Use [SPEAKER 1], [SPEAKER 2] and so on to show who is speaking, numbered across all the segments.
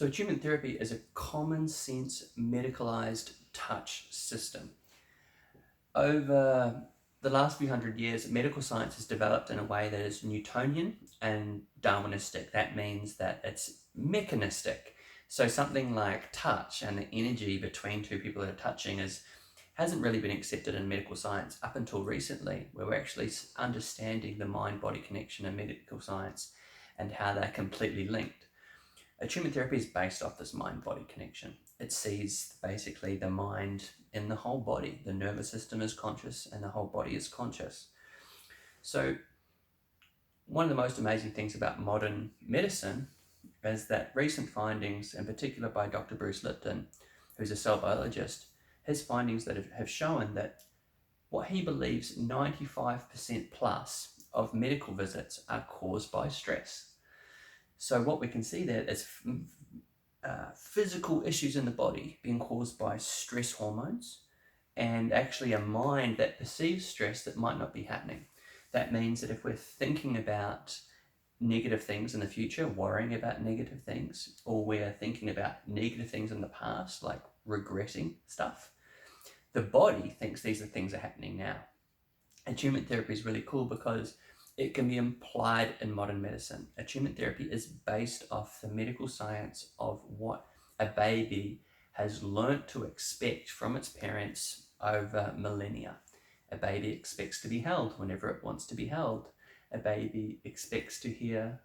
[SPEAKER 1] So attunement therapy is a common sense medicalized touch system. Over the last few hundred years, medical science has developed in a way that is Newtonian and Darwinistic. That means that it's mechanistic. So something like touch and the energy between two people that are touching hasn't really been accepted in medical science up until recently, where we're actually understanding the mind-body connection in medical science and how they're completely linked. Attunement therapy is based off this mind-body connection. It sees basically the mind in the whole body. The nervous system is conscious and the whole body is conscious. So one of the most amazing things about modern medicine is that recent findings, in particular by Dr. Bruce Lipton, who's a cell biologist, his findings that have shown that what he believes 95% plus of medical visits are caused by stress. So what we can see there is physical issues in the body being caused by stress hormones and actually a mind that perceives stress that might not be happening. That means that if we're thinking about negative things in the future, worrying about negative things, or we're thinking about negative things in the past, like regretting stuff, the body thinks these are things that are happening now. Attunement therapy is really cool because it can be applied in modern medicine. Attunement therapy is based off the medical science of what a baby has learnt to expect from its parents over millennia. A baby expects to be held whenever it wants to be held. A baby expects to hear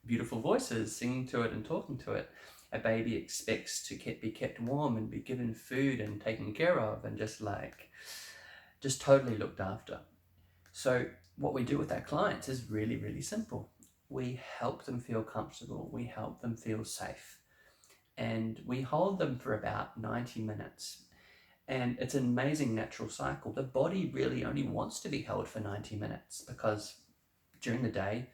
[SPEAKER 1] beautiful voices singing to it and talking to it. A baby expects to be kept warm and be given food and taken care of and just totally looked after. So what we do with our clients is really, really simple. We help them feel comfortable. We help them feel safe. And we hold them for about 90 minutes. And it's an amazing natural cycle. The body really only wants to be held for 90 minutes because during the day,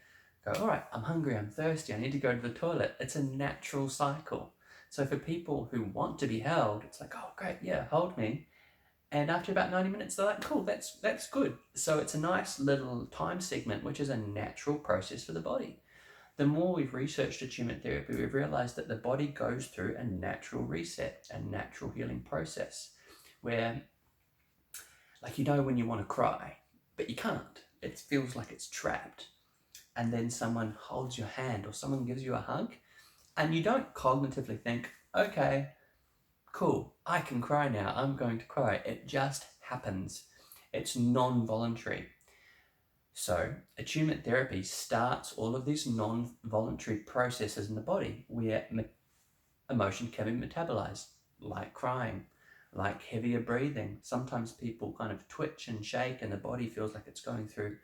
[SPEAKER 1] go, all right, I'm hungry, I'm thirsty, I need to go to the toilet. It's a natural cycle. So for people who want to be held, it's like, oh, great, yeah, hold me. And after about 90 minutes, they're like, cool, that's good. So it's a nice little time segment, which is a natural process for the body. The more we've researched attunement therapy, we've realized that the body goes through a natural reset, a natural healing process where, like, when you want to cry, but you can't. It feels like it's trapped. And then someone holds your hand or someone gives you a hug and you don't cognitively think, okay, cool, I can cry now, I'm going to cry. It just happens. It's non-voluntary. So attunement therapy starts all of these non-voluntary processes in the body where emotion can be metabolized, like crying, like heavier breathing. Sometimes people kind of twitch and shake and the body feels like it's going through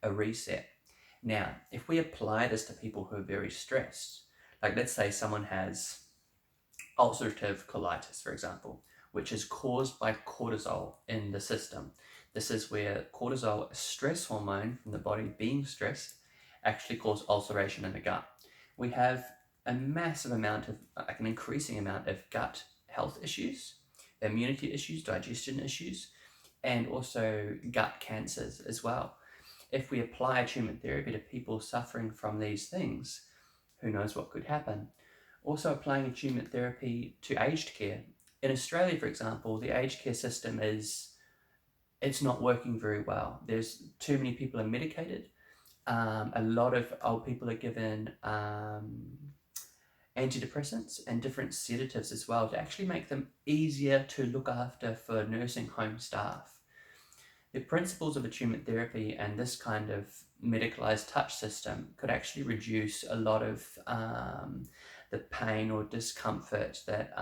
[SPEAKER 1] a reset. Now, if we apply this to people who are very stressed, like let's say someone has ulcerative colitis, for example, which is caused by cortisol in the system. This is where cortisol, a stress hormone from the body being stressed, actually causes ulceration in the gut. We have a massive amount of, like an increasing amount of gut health issues, immunity issues, digestion issues, and also gut cancers as well. If we apply attunement therapy to people suffering from these things, who knows what could happen? Also applying attunement therapy to aged care. In Australia, for example, the aged care system it's not working very well. There's too many people are medicated. A lot of old people are given antidepressants and different sedatives as well to actually make them easier to look after for nursing home staff. The principles of attunement therapy and this kind of medicalized touch system could actually reduce a lot of the pain or discomfort that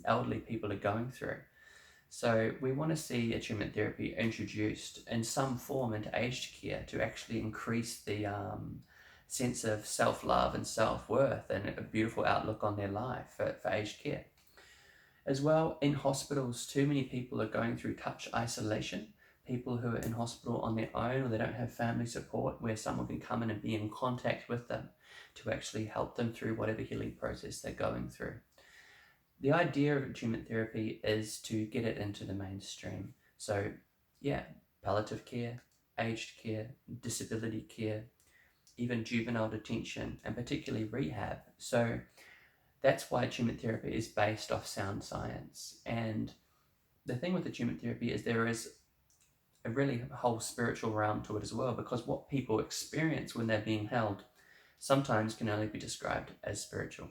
[SPEAKER 1] elderly people are going through. So we want to see attunement therapy introduced in some form into aged care to actually increase the sense of self-love and self-worth and a beautiful outlook on their life for aged care. As well, in hospitals, too many people are going through touch isolation. People who are in hospital on their own or they don't have family support where someone can come in and be in contact with them to actually help them through whatever healing process they're going through. The idea of attunement therapy is to get it into the mainstream. So yeah, palliative care, aged care, disability care, even juvenile detention, and particularly rehab. So That's why attunement therapy is based off sound science. And the thing with attunement therapy is there is a really whole spiritual realm to it as well, because what people experience when they're being held sometimes can only be described as spiritual.